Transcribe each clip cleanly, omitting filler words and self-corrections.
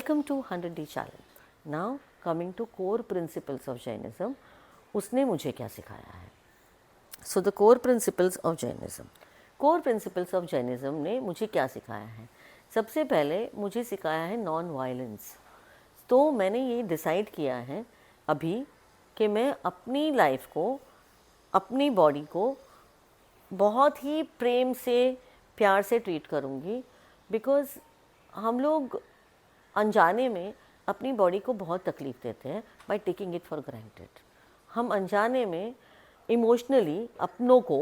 Welcome to 100 Day Challenge. Now coming to core principles of Jainism, उसने मुझे क्या सिखाया है. So the core principles of Jainism. Core principles of Jainism ने मुझे क्या सिखाया है. सबसे पहले मुझे सिखाया है नॉन वायलेंस. तो मैंने ये डिसाइड किया है अभी कि मैं अपनी लाइफ को, अपनी बॉडी को बहुत ही प्रेम से, प्यार से ट्रीट करूँगी. बिकॉज़ हम लोग अनजाने में अपनी बॉडी को बहुत तकलीफ़ देते हैं by taking it for granted. हम अनजाने में इमोशनली अपनों को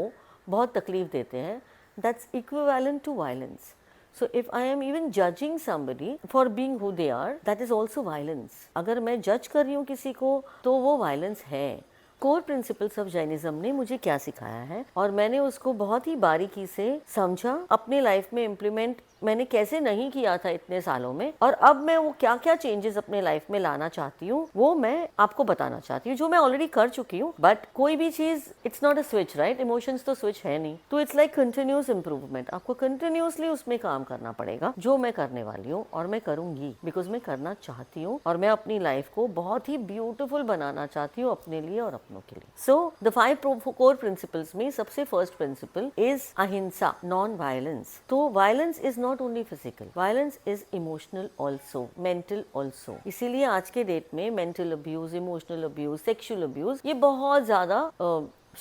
बहुत तकलीफ़ देते हैं. That's equivalent to violence. So if I am even judging somebody for being who they are, that is also violence. अगर मैं जज कर रही हूँ किसी को तो वो वायलेंस है. कोर प्रिंसिपल्स ऑफ जैनिज्म ने मुझे क्या सिखाया है और मैंने उसको बहुत ही बारीकी से समझा, अपने लाइफ में इम्प्लीमेंट मैंने कैसे नहीं किया था इतने सालों में, और अब मैं वो क्या क्या चेंजेस अपने लाइफ में लाना चाहती हूँ वो मैं आपको बताना चाहती हूँ, जो मैं ऑलरेडी कर चुकी हूँ. बट कोई भी चीज it's not a switch, right? Emotions तो स्विच है नहीं, तो इट्स लाइक कंटिन्यूस इम्प्रूवमेंट. आपको कंटिन्यूसली उसमें काम करना पड़ेगा, जो मैं करने वाली हूँ और मैं करूंगी बिकॉज मैं करना चाहती हूँ और मैं अपनी लाइफ को बहुत ही ब्यूटिफुल बनाना चाहती हूँ अपने लिए और अपनों के लिए. सो द 5 कोर प्रिंसिपल्स में सबसे first principle is ahimsa, non violence. तो violence is not only physical, violence is emotional also, mental also. इसीलिए आज के डेट में mental abuse, emotional abuse, sexual abuse ये बहुत ज़्यादा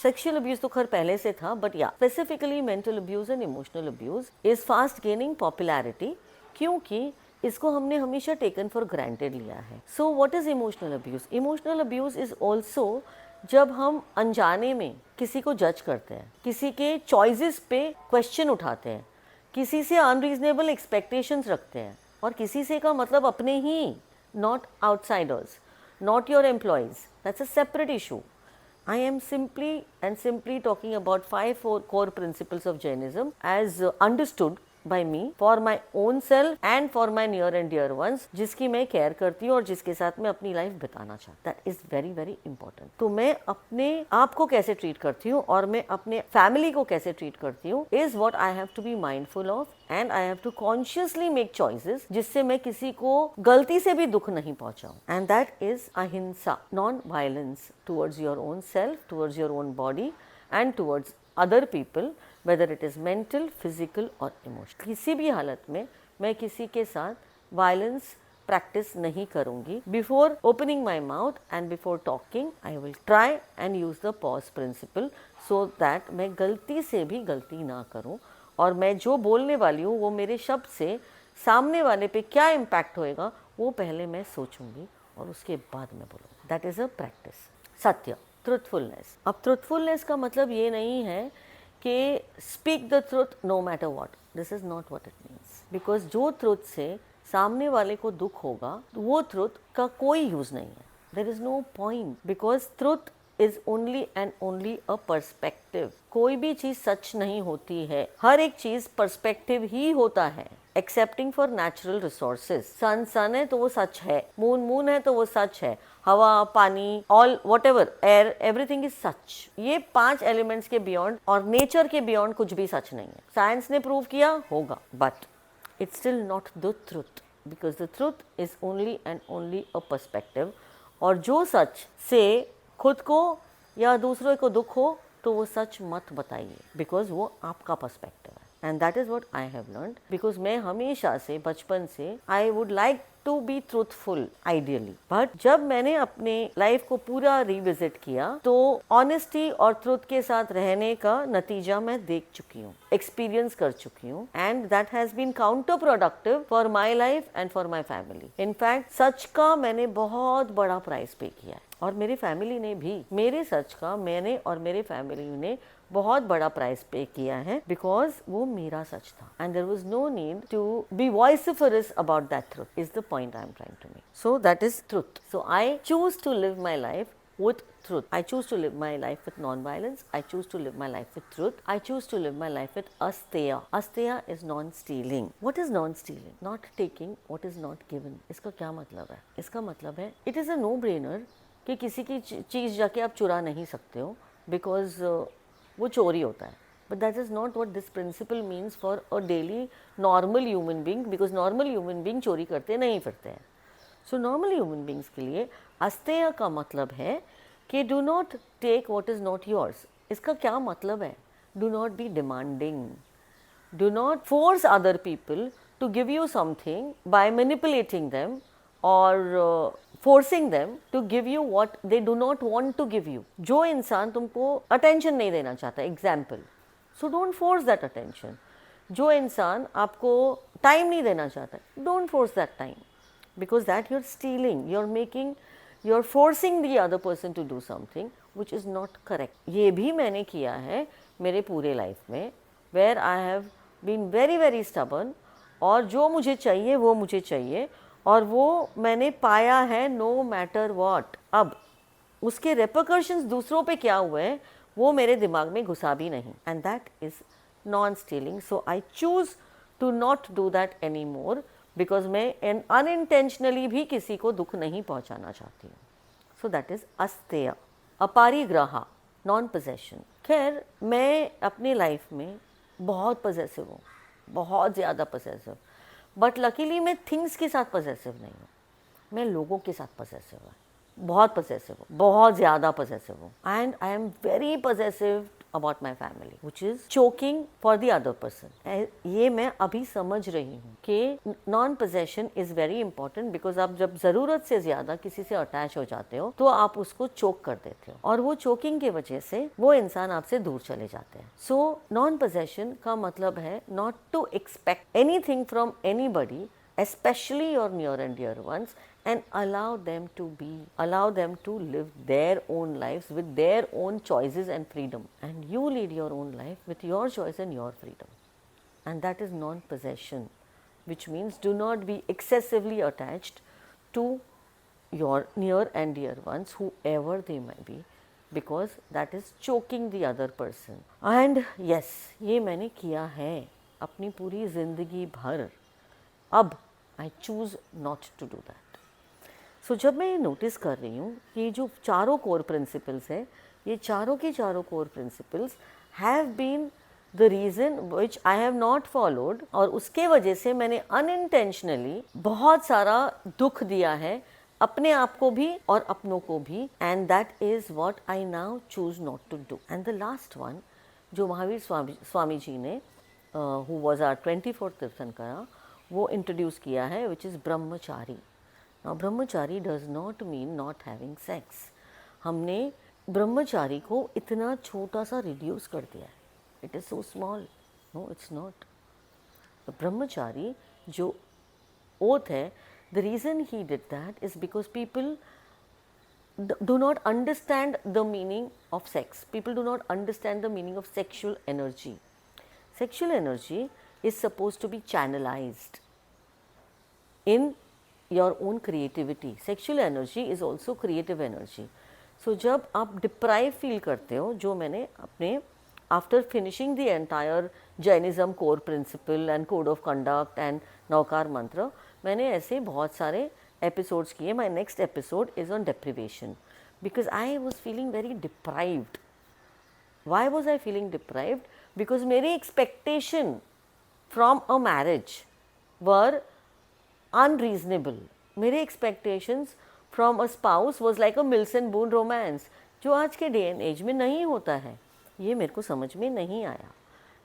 सेक्शुअल अब्यूज तो खैर पहले से था, बट या specifically mental abuse and emotional abuse is fast gaining popularity, क्योंकि इसको हमने हमेशा टेकन फॉर ग्रांटेड लिया है. So what is emotional abuse? Emotional abuse is also जब हम अनजाने में किसी को जज करते हैं, किसी के चॉइसेस पे क्वेश्चन उठाते हैं, किसी से अनरीजनेबल एक्सपेक्टेशंस रखते हैं, और किसी से का मतलब अपने ही, not outsiders, not your employees. That's a separate issue. I am simply talking about 5 core principles of Jainism as understood by me for my own self and for my near and dear ones, जिसकी मैं care करती हूँ और जिसके साथ मैं अपनी life बिताना चाहती हूँ. That is very very important. तो मैं अपने आप को कैसे ट्रीट करती हूँ और मैं अपने फैमिली को कैसे ट्रीट करती हूँ is what I have to be mindful of, and I have to consciously make choices जिससे मैं किसी को गलती से भी दुख नहीं पहुंचाऊं. And that is ahimsa, non violence towards your own self, towards your own body and towards other people, whether it is mental, physical और इमोशनल. किसी भी हालत में मैं किसी के साथ वायलेंस प्रैक्टिस नहीं करूंगी. Before opening my mouth and before talking I will try and use the pause principle, so that मैं गलती से भी गलती ना करूं और मैं जो बोलने वाली हूँ वो मेरे शब्द से सामने वाले पे क्या इम्पैक्ट होएगा वो पहले मैं सोचूंगी और उसके बाद मैं बोलूँगी. That is a practice. Satya, truthfulness. अब ट्रुथफुलनेस का मतलब ये नहीं है कि speak the truth no matter what. This is not what it means. Because जो ट्रुथ से सामने वाले को दुख होगा वो ट्रुथ का कोई यूज नहीं है. There is no point, because truth is only and only a perspective. कोई भी चीज सच नहीं होती है, हर एक चीज पर्सपेक्टिव ही होता है. एक्सेप्टिंग फॉर नेचुरल रिसोर्सेज, सन सन है तो वो सच है, मून मून है तो वो सच है, हवा, पानी, all whatever, air, everything is such. ये 5 एलिमेंट्स के बियॉन्ड और नेचर के बियॉन्ड कुछ भी सच नहीं है. साइंस ने प्रूव किया होगा, but it's still not the truth, because the truth is only and only a perspective. और जो सच से खुद को या दूसरों को दुख हो तो वो सच मत बताइए, बिकॉज वो आपका पर्सपेक्टिव है. And that is what I have learned, because मैं हमेशा से बचपन से I would like to be truthful ideally. But जब मैंने अपने लाइफ को पूरा रिविजिट किया तो ऑनेस्टी और ट्रूथ के साथ रहने का नतीजा मैं देख चुकी हूँ, एक्सपीरियंस कर चुकी हूँ, and that has been counterproductive for my life and for my family. In fact सच का मैंने बहुत बड़ा प्राइस पे किया है और मेरी फैमिली ने भी मेरे सच का, मैंने और मेरे फैमिली ने बहुत बड़ा प्राइस पे किया है, बिकॉज वो मेरा सच था. And there was no need to be vociferous about that truth is the point I am trying to make. So that is truth. So I choose to live my life with truth. I choose to live my life with non-violence. I choose to live my life with truth. I choose to live my life with asteya. Asteya is non-stealing. What is non-stealing? Not taking what is not given. इसका क्या मतलब है? इसका मतलब है it is a no-brainer कि किसी की चीज़ जाके आप चुरा नहीं सकते हो, बिकॉज वो चोरी होता है. But that is not what this principle means for a daily normal human being, because normal human being चोरी करते नहीं फिरते हैं. So normal human beings के लिए अस्तेय का मतलब है कि do not take what is not yours. इसका क्या मतलब है? Do not be demanding. Do not force other people to give you something by manipulating them or forcing them to give you what they do not want to give you. जो इंसान तुमको attention नहीं देना चाहता, example, so don't force that attention. जो इंसान आपको time नहीं देना चाहता, don't force that time, because that you're stealing, you're forcing the other person to do something which is not correct. ये भी मैंने किया है मेरे पूरे लाइफ में, where I have been very very stubborn, और जो मुझे चाहिए वो मुझे चाहिए, और वो मैंने पाया है no matter what. अब उसके repercussions दूसरों पे क्या हुए हैं वो मेरे दिमाग में घुसा भी नहीं, and that is non-stealing. So I choose to not do that anymore, because मैं unintentionally भी किसी को दुख नहीं पहुंचाना चाहती हूँ. So that is अस्तेय. अपरिग्रह, नॉन पोजेशन. खैर मैं अपनी लाइफ में बहुत पजेसिव हूँ, बहुत ज़्यादा पजेसिव, बट लकीली मैं थिंग्स के साथ पजेसिव नहीं हूँ, मैं लोगों के साथ पजेसिव हूँ, बहुत पजेसिव हूँ, बहुत ज़्यादा पजेसिव हूँ. And I am very possessive about my family, which is choking for the other person. ये मैं अभी समझ रही हूँ कि non possession is very important, because आप जब ज़रूरत से ज़्यादा किसी से अटैच हो जाते हो तो आप उसको चोक कर देते हो, और वो चोकिंग की वजह से वो इंसान आपसे दूर चले जाते हैं. सो नॉन पोजेशन का मतलब है not to expect anything from anybody, especially your near and dear ones, and allow them to live their own lives with their own choices and freedom, and you lead your own life with your choice and your freedom. And that is non-possession, which means do not be excessively attached to your near and dear ones, whoever they may be, because that is choking the other person. And yes, ये मैंने किया है अपनी पूरी ज़िंदगी भर. अब I choose not to do that. So जब मैं ये नोटिस कर रही हूँ कि जो चारों कोर प्रिंसिपल्स हैं, ये चारों के चारों core principles have been the reason which I have not followed, और उसके वजह से मैंने अनइंटेंशनली बहुत सारा दुख दिया है अपने आप को भी और अपनों को भी, and that is what I now choose not to do. And the last one जो महावीर स्वामी जी ने who was our 24th tirthankara वो इंट्रोड्यूस किया है, which is Brahmachari. Now Brahmachari does not mean not having sex. हमने ब्रह्मचारी को इतना छोटा सा रिड्यूस कर दिया है, it is so small. No, it's not. Brahmachari जो ओथ है, the reason he did that is because people do not understand the meaning of sex. People do not understand the meaning of sexual energy. Sexual energy is supposed to be channelized in your own creativity. Sexual energy is also creative energy. So जब आप deprive feel करते हो, जो मैंने अपने after finishing the entire Jainism core principle and code of conduct and Navkar मंत्र, मैंने ऐसे बहुत सारे episodes किए. My next episode is on deprivation, because I was feeling very deprived. Why was I feeling deprived? Because मेरी expectation from a marriage were unreasonable. मेरे expectations from a spouse was like a Mills and Boon romance, जो आज के day and as में नहीं होता है. ये मेरे को समझ में नहीं आया,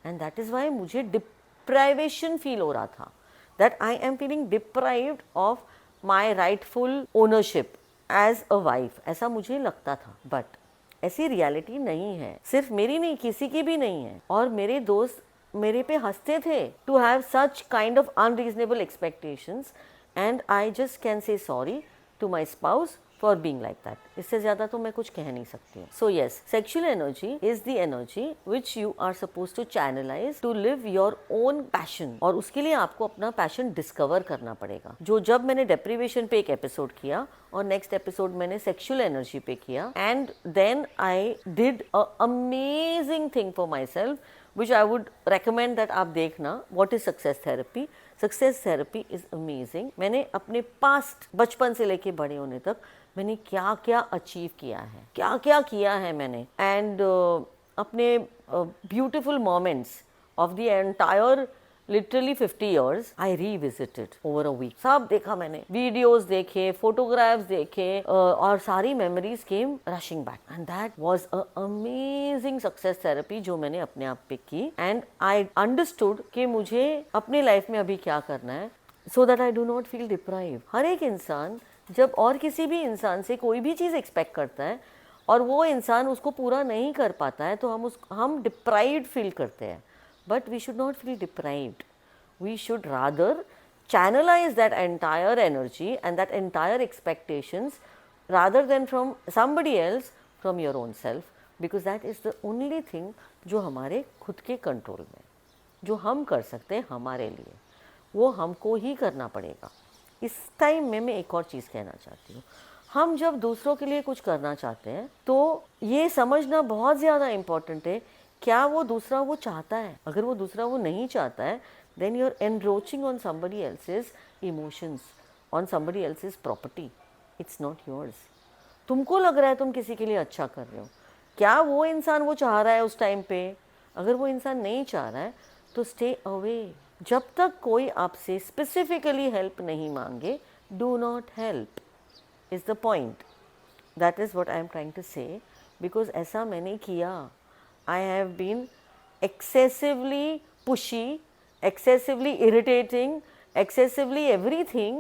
and that is why मुझे deprivation feel हो रहा था, that I am feeling deprived of my rightful ownership as a wife. ऐसा मुझे लगता था, but ऐसी रियलिटी नहीं है, सिर्फ मेरी नहीं, किसी की भी नहीं है. और मेरे दोस्त मेरे पे हंसते थे to have such kind of unreasonable expectations, and I just can say sorry to my spouse for being like that. इससे ज़्यादा तो मैं कुछ कह नहीं सकती हूँ. So yes, sexual energy is the energy which you are supposed to channelize to live your own passion, और उसके लिए आपको अपना पैशन डिस्कवर करना पड़ेगा. जो जब मैंने deprivation पे एक एपिसोड किया और नेक्स्ट एपिसोड मैंने सेक्शुअल एनर्जी पे किया, and then I did a amazing thing for my self, which I would recommend that आप देखना. What is success therapy? Success therapy is amazing. मैंने अपने पास्ट, बचपन से लेके बड़े होने तक मैंने क्या क्या अचीव किया है, क्या क्या किया है मैंने, एंड अपने beautiful moments of the entire literally 50 years, I revisited over a week. सब देखा मैंने, वीडियोस देखे, फोटोग्राफ्स देखे, और सारी memories came rushing back, and that was a amazing success therapy जो मैंने अपने आप पे की. एंड आई अंडरस्टूड कि मुझे अपनी लाइफ में अभी क्या करना है, so that I do not feel deprive. हर एक इंसान जब और किसी भी इंसान से कोई भी चीज़ एक्सपेक्ट करता है और वो इंसान उसको पूरा नहीं कर पाता है, तो हम डिप्राइव्ड फील करते हैं. But we should not feel deprived. We should rather channelize that entire energy and that entire expectations rather than from somebody else, from your own self, because that is the only thing जो हमारे खुद के control में, जो हम कर सकते हैं हमारे लिए, वो हमको ही करना पड़ेगा. इस टाइम में मैं एक और चीज़ कहना चाहती हूँ. हम जब दूसरों के लिए कुछ करना चाहते हैं तो ये समझना बहुत ज़्यादा इम्पॉर्टेंट है, क्या वो दूसरा वो चाहता है. अगर वो दूसरा वो नहीं चाहता है, then you're encroaching on somebody else's emotions, on somebody else's property. It's not yours. तुमको लग रहा है तुम किसी के लिए अच्छा कर रहे हो, क्या वो इंसान वो चाह रहा है उस टाइम पे? अगर वो इंसान नहीं चाह रहा है तो स्टे अवे. जब तक कोई आपसे स्पेसिफिकली हेल्प नहीं मांगे, do not help is the point. That is what I am trying to say, because ऐसा मैंने किया. I have been excessively pushy, excessively irritating, excessively everything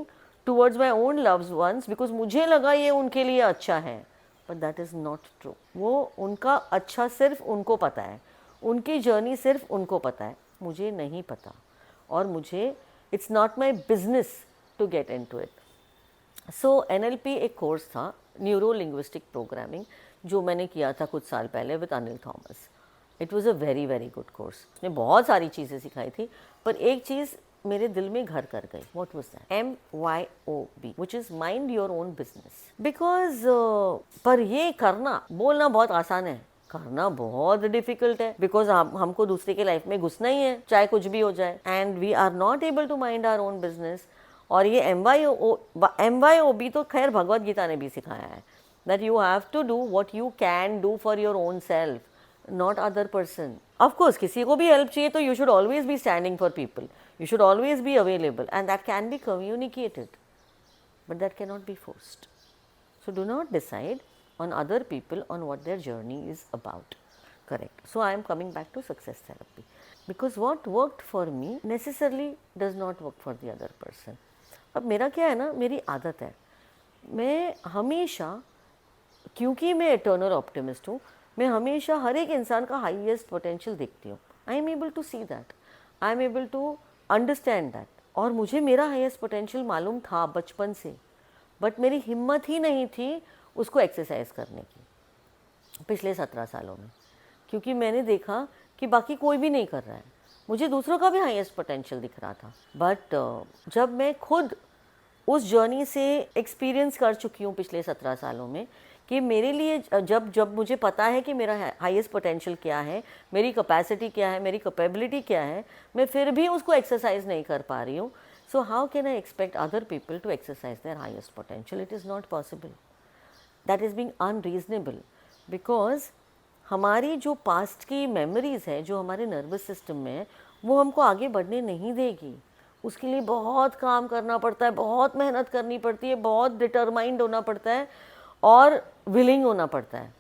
towards my own loved ones because मुझे लगा ये उनके लिए अच्छा है. But that is not true. वो उनका अच्छा सिर्फ उनको पता है, उनकी जर्नी सिर्फ उनको पता है, मुझे नहीं पता. और मुझे it's not my business to get into it. So NLP एक कोर्स था, न्यूरो लिंग्विस्टिक प्रोग्रामिंग, जो मैंने किया था कुछ साल पहले with Anil Thomas. It was a very very good course. उसने बहुत सारी चीज़ें सिखाई थी, पर एक चीज़ मेरे दिल में घर कर गई. What was that? MYOB, which is mind your own business. Because पर ये करना, बोलना बहुत आसान है, करना बहुत डिफिकल्ट है. बिकॉज हमको दूसरे के लाइफ में घुसना ही है, चाहे कुछ भी हो जाए, and we are not able to mind our own business. और ये MYOB तो खैर भगवद गीता ने भी सिखाया है, that you have to do what you can do for your own self, not other person. Of course, किसी को भी help चाहिए तो you should always be standing for people. You should always be available, and that can be communicated, but that cannot be forced. So do not decide on other people on what their journey is about. Correct. So I am coming back to success therapy, because what worked for me necessarily does not work for the other person. अब मेरा क्या है ना, मेरी आदत है, मैं हमेशा, क्योंकि मैं eternal optimist हूँ, मैं हमेशा हर एक इंसान का हाईएस्ट पोटेंशियल देखती हूँ. I am able to see that, I am able to understand that. और मुझे मेरा हाईएस्ट पोटेंशियल मालूम था बचपन से, बट मेरी हिम्मत ही नहीं थी उसको एक्सरसाइज करने की पिछले 17 सालों में, क्योंकि मैंने देखा कि बाकी कोई भी नहीं कर रहा है. मुझे दूसरों का भी हाईएस्ट पोटेंशियल दिख रहा था, बट जब मैं खुद उस जर्नी से एक्सपीरियंस कर चुकी हूँ पिछले 17 सालों में, कि मेरे लिए जब मुझे पता है कि मेरा हाईएस्ट पोटेंशियल क्या है, मेरी कैपेसिटी क्या है, मेरी कैपेबिलिटी क्या है, मैं फिर भी उसको एक्सरसाइज नहीं कर पा रही हूँ. So how can I expect other people to exercise their highest potential? It is not possible. That is being unreasonable, because हमारी जो पास्ट की मेमोरीज है, जो हमारे नर्वस सिस्टम में है, वो हमको आगे बढ़ने नहीं देगी. उसके लिए बहुत काम करना पड़ता है, बहुत मेहनत करनी पड़ती है, बहुत डिटरमाइंड होना पड़ता है और विलिंग होना पड़ता है.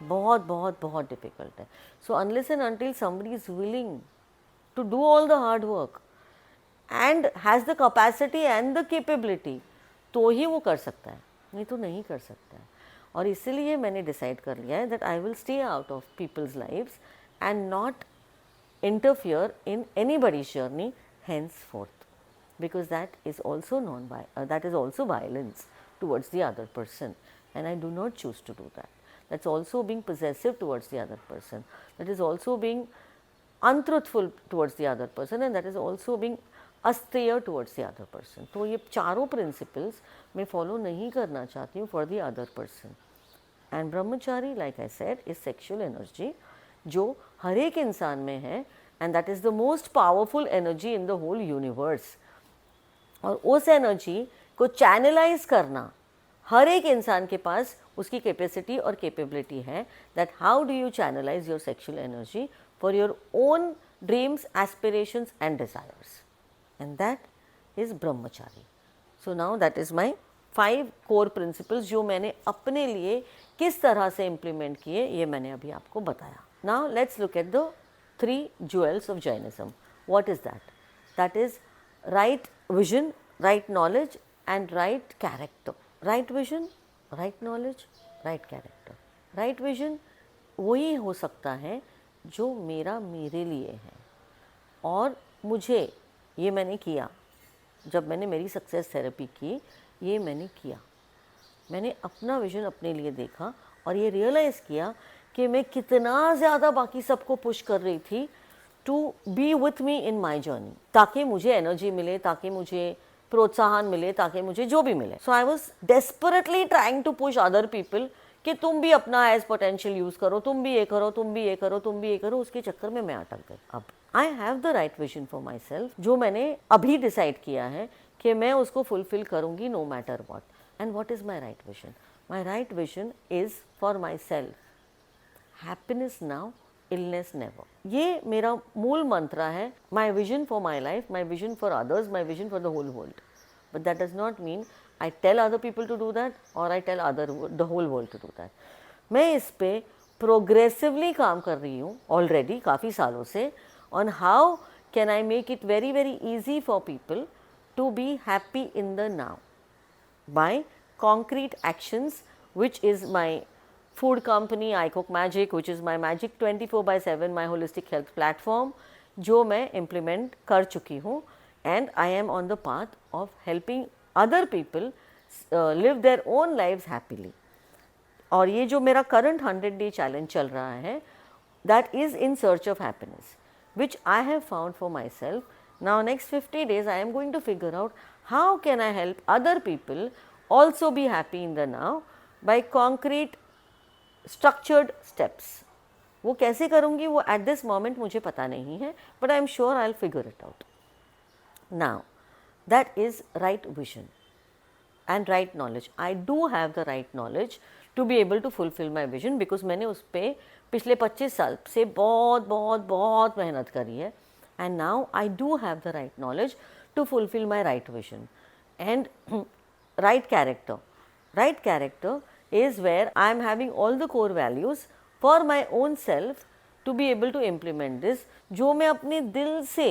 बहुत बहुत बहुत डिफ़िकल्ट है. So unless and until somebody is willing to do all the hard work and has the capacity and the capability, तो ही वो कर सकता है, नहीं तो नहीं कर सकता है. और इसीलिए मैंने डिसाइड कर लिया है that I will stay out of people's lives and not interfere in anybody's journey henceforth, because that is also violence towards the other person, and I do not choose to do that. That's also being possessive towards the other person, that is also being untruthful towards the other person, and that is also being austere towards the other person. तो ये चारों principles मैं follow नहीं करना चाहती हूँ for the other person. And brahmachari, like I said, is sexual energy जो हर एक इंसान में है, and that is the most powerful energy in the whole universe. और उस एनर्जी को चैनलाइज करना हर एक इंसान के पास उसकी कैपेसिटी और कैपेबिलिटी है that how do you channelize your sexual energy for your own dreams, aspirations and desires, and that is brahmachari. So now that is my 5 core principles जो मैंने अपने लिए किस तरह से इम्प्लीमेंट किए, ये मैंने अभी आपको बताया. Now let's look at the 3 jewels of Jainism. What is that? That is right vision, right knowledge and right character. Right vision, right knowledge, right character. Right vision वही हो सकता है जो मेरा मेरे लिए है, और मुझे, ये मैंने किया जब मैंने मेरी सक्सेस थेरेपी की, ये मैंने किया. मैंने अपना विजन अपने लिए देखा और ये रियलाइज़ किया कि मैं कितना ज़्यादा बाकी सबको पुश कर रही थी to be with me in my journey, ताकि मुझे एनर्जी मिले, ताकि मुझे प्रोत्साहन मिले, ताकि मुझे जो भी मिले. So I was desperately trying to push other people कि तुम भी अपना एज पोटेंशियल यूज़ करो, तुम भी ये करो, तुम भी ये करो, तुम भी ये करो. उसके चक्कर में मैं अटक गई. अब I have the right vision for my self, जो मैंने अभी डिसाइड किया है कि मैं उसको फुलफिल करूँगी no matter what. And what is my right vision? My right vision is for my self, happiness now, illness never. ये मेरा मूल मंत्र है. My vision for my life, my vision for others, my vision for the whole world. But that does not mean I tell other people to do that और I tell the whole world to do that. मैं इस पे progressively काम कर रही हूँ already काफ़ी सालों से, on how can I make it very very easy for people to be happy in the now by concrete actions, which is my food company I Cook Magic, which is my Magic 24/7 my holistic health platform, जो मैं implement कर चुकी हूँ. and I am on the path of helping other people live their own lives happily. और ये जो मेरा current 100-day challenge चल रहा है, that is in search of happiness, which I have found for myself. Now next 50 days I am going to figure out how can I help other people also be happy in the now by concrete structured steps. वो कैसे करूँगी वो at this moment मुझे पता नहीं है, but I am sure I'll figure it out. Now that is right vision and right knowledge. I do have the right knowledge to be able to fulfill my vision because मैंने उस पर पिछले 25 साल से बहुत बहुत बहुत मेहनत करी है. And now I do have the right knowledge to fulfill my right vision and right character. Right character is where I am having all the core values for my own self to be able to implement this, जो मैं अपने दिल से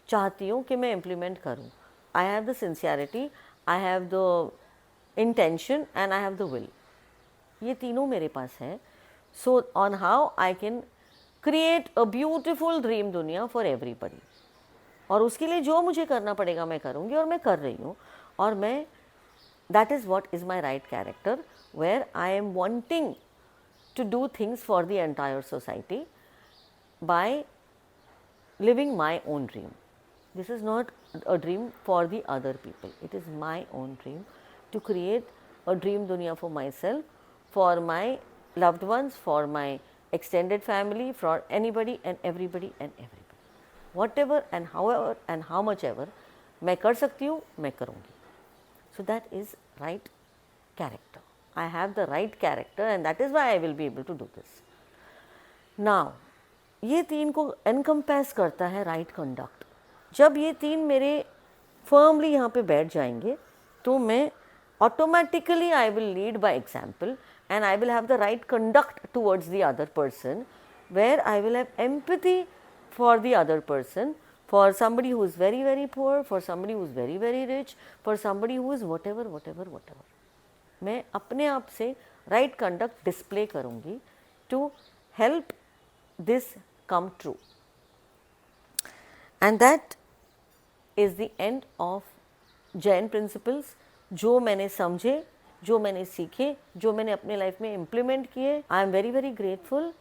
चाहती हूँ कि मैं implement करूँ. I have the sincerity, I have the intention and I have the will. ये तीनों मेरे पास है. So on how I can create a beautiful dream दुनिया फॉर एवरीबडी. और उसके लिए जो मुझे करना पड़ेगा मैं करूँगी और मैं कर रही हूँ. और मैं that is what is my right character, where I am wanting to do things for the entire society by living my own dream. This is not a dream for the other people, it is my own dream to create a dream दुनिया for my self, फॉर माई loved ones, for my extended family, for anybody and everybody and everybody. Whatever and however and how much ever मैं कर सकती हूँ मैं करूँगी. So that is right character. I have the right character and that is why I will be able to do this. Now ये तीन को encompass करता है right conduct. जब ये तीन मेरे firmly यहाँ पे बैठ जाएंगे तो मैं automatically I will lead by example and I will have the right conduct towards the other person, where I will have empathy for the other person, for somebody who is very very poor, for somebody who is very very rich, for somebody who is whatever whatever whatever. मैं अपने आप से right conduct display करूँगी to help this come true. And that is the end of Jain principles, जो मैंने समझे, जो मैंने सीखे, जो मैंने अपने लाइफ में इम्प्लीमेंट किए. I am very very grateful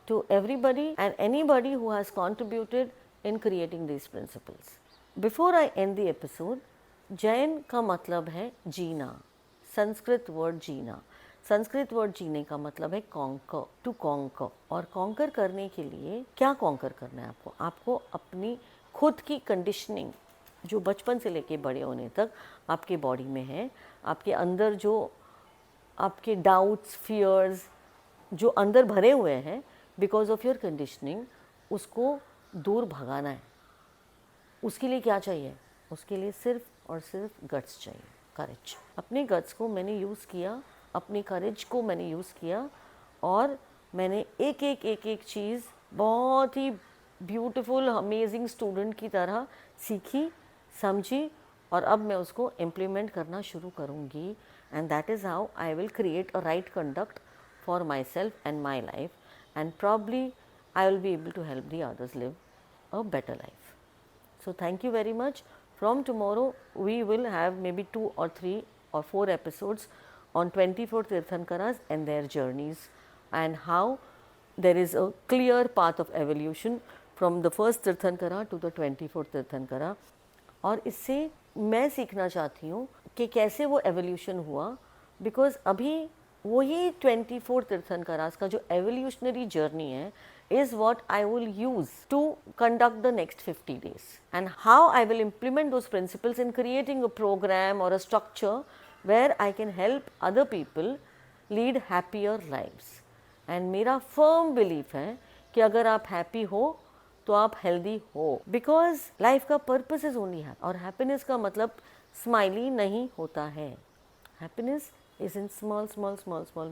to everybody and anybody who has contributed in creating these principles. Before I end the episode, Jain का मतलब है जीना. संस्कृत वर्ड जीना. संस्कृत वर्ड जीने का मतलब है कॉन्कर, टू कॉन्कर. और कॉन्कर करने के लिए क्या कॉन्कर करना है आपको? आपको अपनी खुद की कंडीशनिंग जो बचपन से लेके बड़े होने तक आपके बॉडी में है, आपके अंदर जो आपके डाउट्स, फियर्स जो अंदर भरे हुए हैं बिकॉज ऑफ योर कंडीशनिंग, उसको दूर भगाना है। उसके लिए क्या चाहिए? उसके लिए सिर्फ और सिर्फ गट्स चाहिए, करेज। अपने गट्स को मैंने यूज़ किया, अपनी करेज को मैंने यूज़ किया, और मैंने एक एक चीज़ बहुत ही ब्यूटीफुल अमेजिंग स्टूडेंट की तरह सीखी, समझी, और अब मैं उसको इम्प्लीमेंट करना शुरू करूँगी। And that is how I will create a right conduct for my self and my life, and probably I will be able to help the others live a better life. So thank you very much. From tomorrow we will have maybe 2 or 3 or 4 episodes on 24 Tirthankaras and their journeys, and how there is a clear path of evolution from the first Tirthankara to the 24th Tirthankara. और इससे मैं सीखना चाहती हूँ कि कैसे वो evolution हुआ, बिकॉज अभी वही 24 तीर्थंकरास का जो एवोल्यूशनरी जर्नी है is what I will use to conduct the next 50 days, and how I will implement those principles in creating a program or a structure where I can help other people lead happier lives. And मेरा firm belief है कि अगर आप happy हो तो आप healthy हो, because life का purpose is only happy, और happiness का मतलब smiley नहीं होता है। Happiness is in small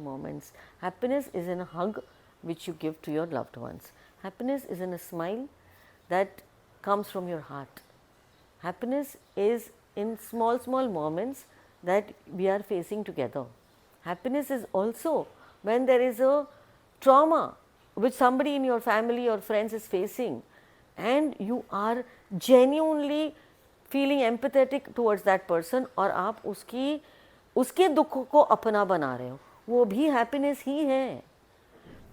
moments. Happiness is in a hug which you give to your loved ones. Happiness is in a smile that comes from your heart. Happiness is in small moments that we are facing together. Happiness is also when there is a trauma which somebody in your family or friends is facing, and you are genuinely feeling empathetic towards that person, और आप उसके दुख को अपना बना रहे हो, वो भी happiness ही है।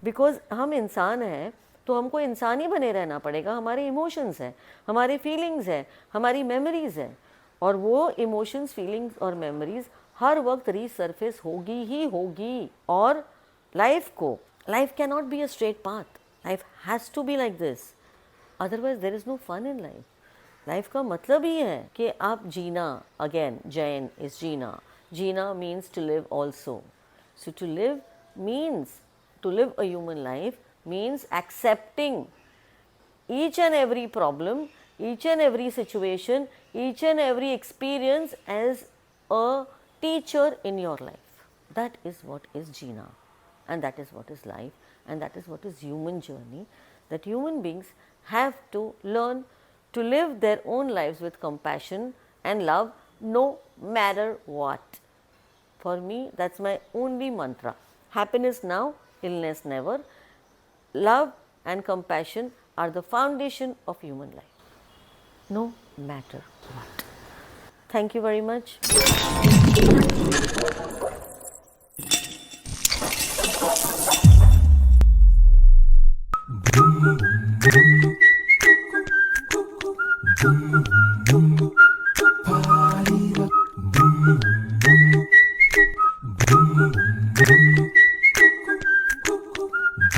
बिकॉज हम इंसान हैं तो हमको इंसान ही बने रहना पड़ेगा। हमारे इमोशंस हैं, हमारे फीलिंग्स हैं, हमारी मेमोरीज हैं, और वो इमोशंस, फीलिंग्स और मेमोरीज हर वक्त रीसर्फेस होगी ही होगी। और life can not be a straight path, life has to be like this, otherwise there is no fun in life. Life का मतलब ही है कि आप जीना, अगेन जैन इज जीना means to live also. So to live means, to live a human life means accepting each and every problem, each and every situation, each and every experience as a teacher in your life. That is what is Jeena, and that is what is life, and that is what is human journey, that human beings have to learn to live their own lives with compassion and love no matter what. For me, that's my only mantra. Happiness now, illness never. Love and compassion are the foundation of human life, no matter what. Thank you very much.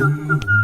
Boom.